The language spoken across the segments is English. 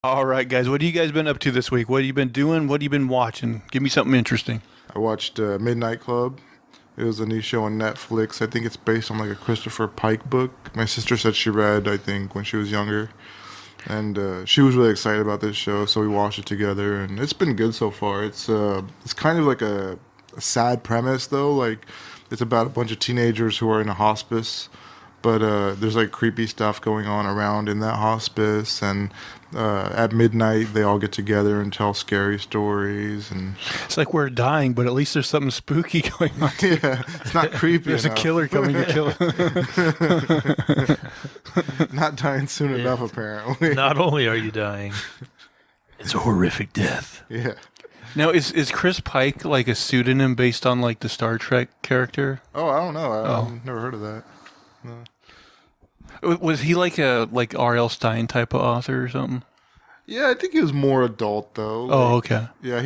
All right, guys. What have you guys been up to this week? What have you been doing? What have you been watching? Give me something interesting. I watched Midnight Club. It was a new show on Netflix. I think it's based on like a Christopher Pike book. My sister said she read, I think, when she was younger, and she was really excited about this show, so we watched it together, and it's been good so far. It's kind of like a sad premise though. Like it's about a bunch of teenagers who are in a hospice, but there's like creepy stuff going on around in that hospice, and at midnight they all get together and tell scary stories, and It's like we're dying, but at least there's something spooky going on. yeah, it's not creepy There's a enough. killer coming to kill. Not dying soon enough, apparently. Not only are you dying, it's a horrific death. Yeah. Now, is Chris Pike like a pseudonym based on like the Star Trek character? Oh, I don't know. Oh. I've never heard of that. Was he like a R.L. Stein type of author or something? Yeah, I think he was more adult though. Oh, okay. Yeah,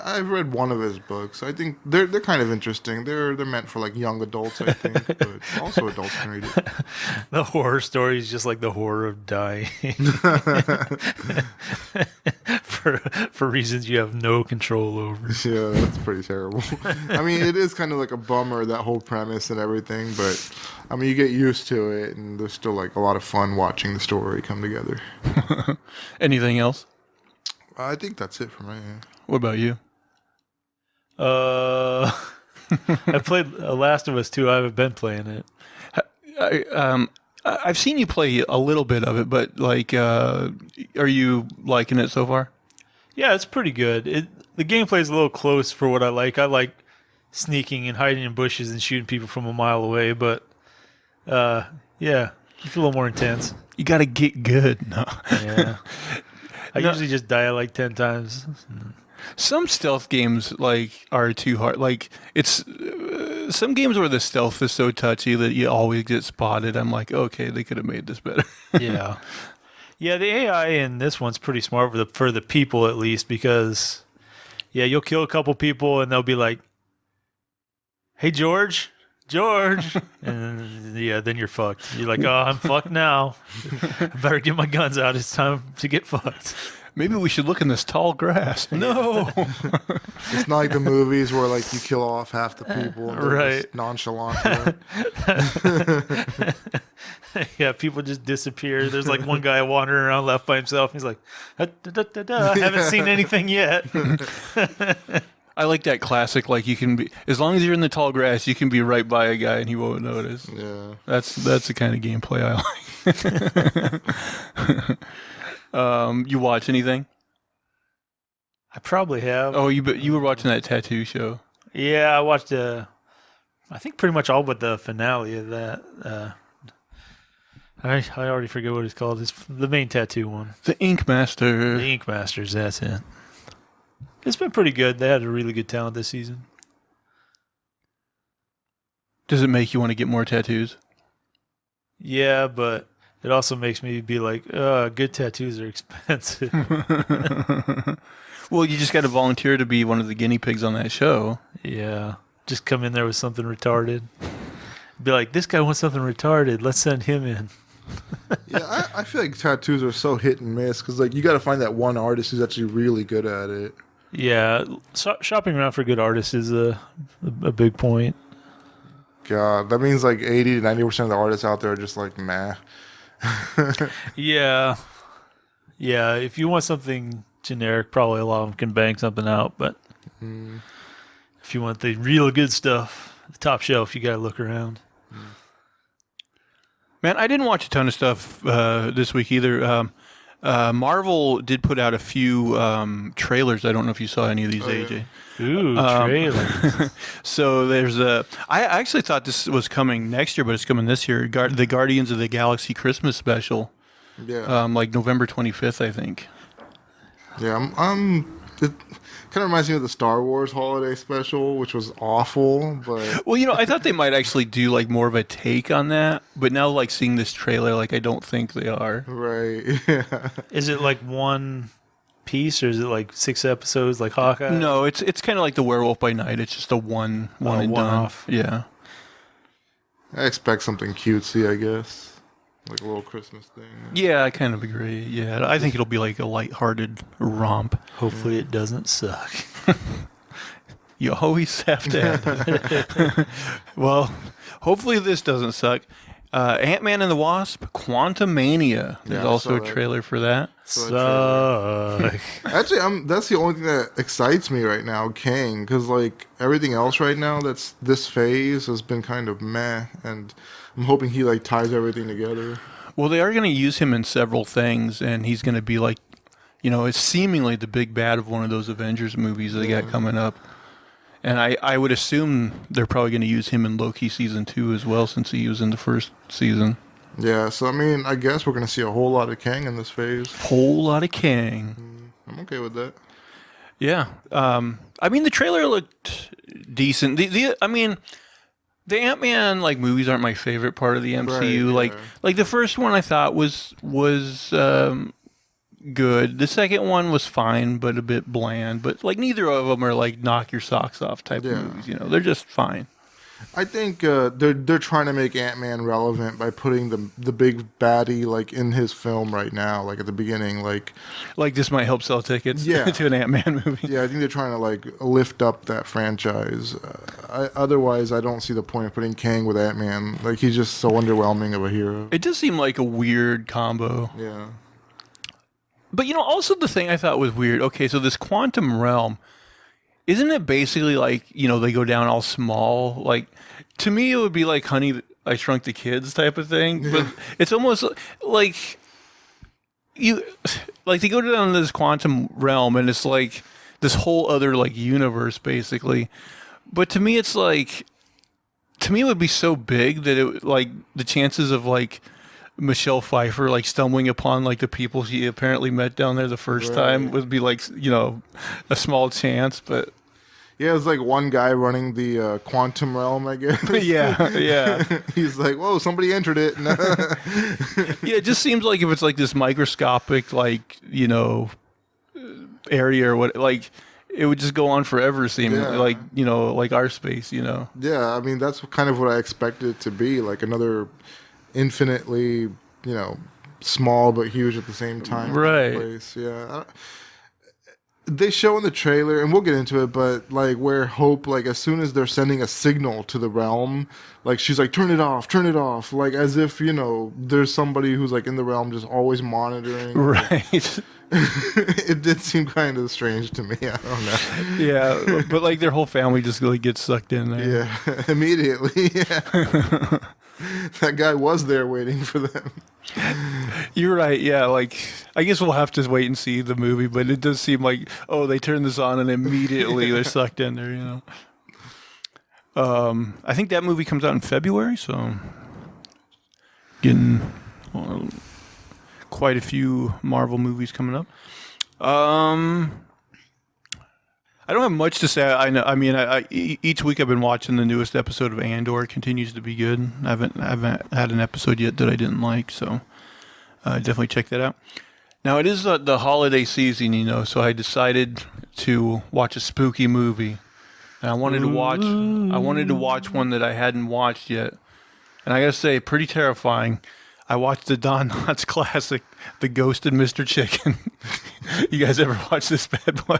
I've read one of his books. I think they're kind of interesting. They're meant for like young adults, I think, but also adults can read it. The horror story is just like the horror of dying for reasons you have no control over. Yeah, that's pretty terrible. I mean, it is kind of like a bummer, that whole premise and everything, but I mean, you get used to it, and there's still like a lot of fun watching the story come together. Anything else? I think that's it for me. What about you? Uh, I played Last of Us 2. I haven't been playing it. I've seen you play a little bit of it, but like, are you liking it so far? Yeah, it's pretty good. The gameplay is a little close for what I like. I like sneaking and hiding in bushes and shooting people from a mile away, but yeah, it's a little more intense. You got to get good. No. Yeah. I usually just die like 10 times. Some stealth games like are too hard. Like it's some games where the stealth is so touchy that you always get spotted. I'm like, okay, they could have made this better. Yeah. Yeah, the AI in this one's pretty smart for the people at least, because yeah, you'll kill a couple people and they'll be like, "Hey George, George," and yeah, then you're fucked. You're like, "Oh, I'm fucked now. I better get my guns out. It's time to get fucked." Maybe we should look in this tall grass. No. It's not like the movies where like you kill off half the people and they're Right. just nonchalant. To it. Yeah, people just disappear. There's like one guy wandering around left by himself. He's like, "Da, da, da, da. I haven't seen anything yet." I like that classic. Like you can be, as long as you're in the tall grass, you can be right by a guy and he won't notice. Yeah. That's the kind of gameplay I like. You watch anything? I probably have. Oh, you were watching that tattoo show. Yeah, I watched I think pretty much all but the finale of that. I already forget what it's called. It's the main tattoo one. The Ink Master. The Ink Masters, that's it. It's been pretty good. They had a really good talent this season. Does it make you want to get more tattoos? Yeah, but it also makes me be like, good tattoos are expensive. Well, you just got to volunteer to be one of the guinea pigs on that show. Yeah. Just come in there with something retarded. Be like, this guy wants something retarded. Let's send him in. Yeah, I feel like tattoos are so hit and miss because like you got to find that one artist who's actually really good at it. Yeah. Shopping around for good artists is a big point. God, that means like 80 to 90% of the artists out there are just like, meh. Yeah. Yeah. If you want something generic, probably a lot of them can bang something out. But if you want the real good stuff, the top shelf, you got to look around. Man, I didn't watch a ton of stuff this week either. Marvel did put out a few trailers. I don't know if you saw any of these, AJ. Ooh, trailers. So there's I actually thought this was coming next year, but it's coming this year. The Guardians of the Galaxy Christmas special. Yeah. Like November 25th, I think. Yeah, it kind of reminds me of the Star Wars holiday special, which was awful, but Well, I thought they might actually do like more of a take on that, but now like seeing this trailer, like I don't think they are. right. Yeah. Is it like one piece or is it like 6 episodes like Hawkeye? No, it's kind of like the Werewolf by Night. It's just a one and done. one-off. Yeah. I expect something cutesy, I guess. like a little Christmas thing. Yeah, I kind of agree. Yeah, I think it'll be like a lighthearted romp. Hopefully it doesn't suck. You always have to add that. Well, hopefully this doesn't suck. Antman and the Wasp Quantumania. There's Yeah, I also saw a that. trailer for that. Suck. Actually, that's the only thing that excites me right now, Kang, because like everything else right now that's this phase has been kind of meh, and I'm hoping he like ties everything together. Well, they are going to use him in several things, and he's going to be like, it's seemingly the big bad of one of those Avengers movies they got coming up. And I would assume they're probably going to use him in Loki season 2 as well, since he was in the first season. Yeah, so I mean, I guess we're gonna see a whole lot of Kang in this phase. Whole lot of Kang. I'm okay with that. Yeah. I mean, the trailer looked decent. I mean, the Ant-Man movies aren't my favorite part of the MCU. Right, yeah. Like the first one I thought was good. The second one was fine, but a bit bland. But neither of them are knock your socks off type Yeah. movies. They're just fine. I think they're trying to make Ant-Man relevant by putting the big baddie in his film right now, at the beginning, This might help sell tickets Yeah. to an Ant-Man movie. Yeah, I think they're trying to lift up that franchise. Otherwise, I don't see the point of putting Kang with Ant-Man. He's just so underwhelming of a hero. It does seem like a weird combo. Yeah. But also the thing I thought was weird. Okay, so this quantum realm, isn't it basically they go down all small? To me, it would be like Honey, I Shrunk the Kids type of thing. But it's almost like they go down this quantum realm, and it's like this whole other universe basically. But to me, it's to me it would be so big that it the chances of Michelle Pfeiffer stumbling upon the people she apparently met down there the first time would be a small chance, but Yeah, it's one guy running the quantum realm, I guess. yeah. He's like, whoa, somebody entered it. Yeah, it just seems like if it's this microscopic area or what, it would just go on forever seemingly, Yeah. our space, Yeah, I mean, that's kind of what I expected it to be, another infinitely, small but huge at the same time. Right. Place. Yeah. They show in the trailer, and we'll get into it, but where Hope, as soon as they're sending a signal to the realm, she's like, turn it off, as if, there's somebody who's in the realm just always monitoring. Right. It did seem kind of strange to me. I don't know. Yeah, but their whole family just gets sucked in there. Yeah, immediately. Yeah. That guy was there waiting for them. You're right. Yeah, I guess we'll have to wait and see the movie, but it does seem they turn this on and immediately they're sucked in there. I think that movie comes out in February, so getting quite a few Marvel movies coming up. I don't have much to say. I mean, each week I've been watching the newest episode of Andor. It continues to be good. I haven't had an episode yet that I didn't like, so definitely check that out. Now it is the holiday season, so I decided to watch a spooky movie, and I wanted to watch one that I hadn't watched yet, and I gotta say, pretty terrifying. I watched the Don Knotts classic, The Ghost and Mr. Chicken. You guys ever watch this bad boy?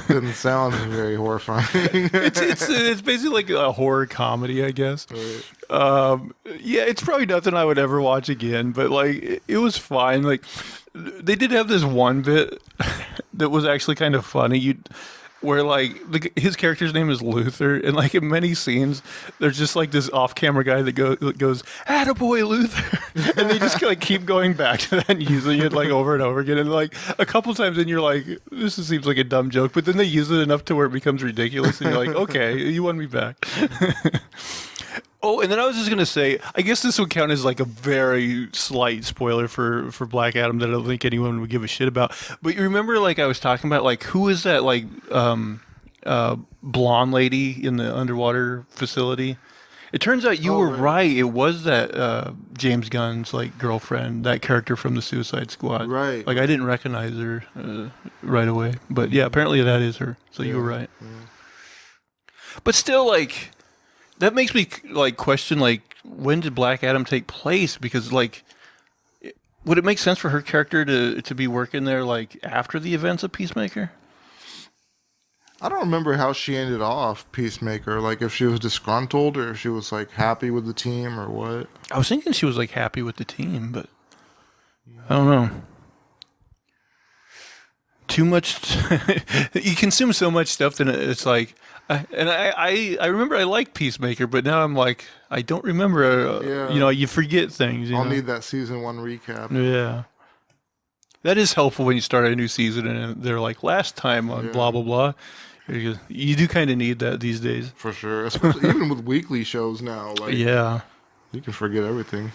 Didn't sound very horrifying. It's basically a horror comedy, I guess. Right. Yeah, it's probably nothing I would ever watch again, but it was fine. They did have this one bit that was actually kind of funny. Where his character's name is Luther, and in many scenes, there's just this off-camera guy that goes, "Attaboy, Luther," and they just keep going back to that and using it over and over again, and a couple times, and you're like, "This seems like a dumb joke," but then they use it enough to where it becomes ridiculous, and you're like, "Okay, you won me back." Oh, and then I was just gonna say, I guess this would count as a very slight spoiler for Black Adam that I don't think anyone would give a shit about. But you remember, I was talking about, who is that blonde lady in the underwater facility? It turns out you were right. It was that James Gunn's girlfriend, that character from the Suicide Squad. Right. I didn't recognize her right away, but yeah, apparently that is her. So you were right. Yeah. But still, that makes me like question like when did Black Adam take place? Because like, would it make sense for her character to be working there like after the events of Peacemaker? I don't remember how she ended off Peacemaker. Like if she was disgruntled or if she was like happy with the team or what. I was thinking she was like happy with the team, but I don't know. Too much. You consume so much stuff that it's like, I remember I liked Peacemaker, but now I'm like I don't remember. Yeah. You know, you forget things. I'll know? need that season 1 recap. Yeah. That is helpful when you start a new season and they're like last time on blah blah blah. You do kind of need that these days. For sure. Especially even with weekly shows now. Like Yeah. you can forget everything.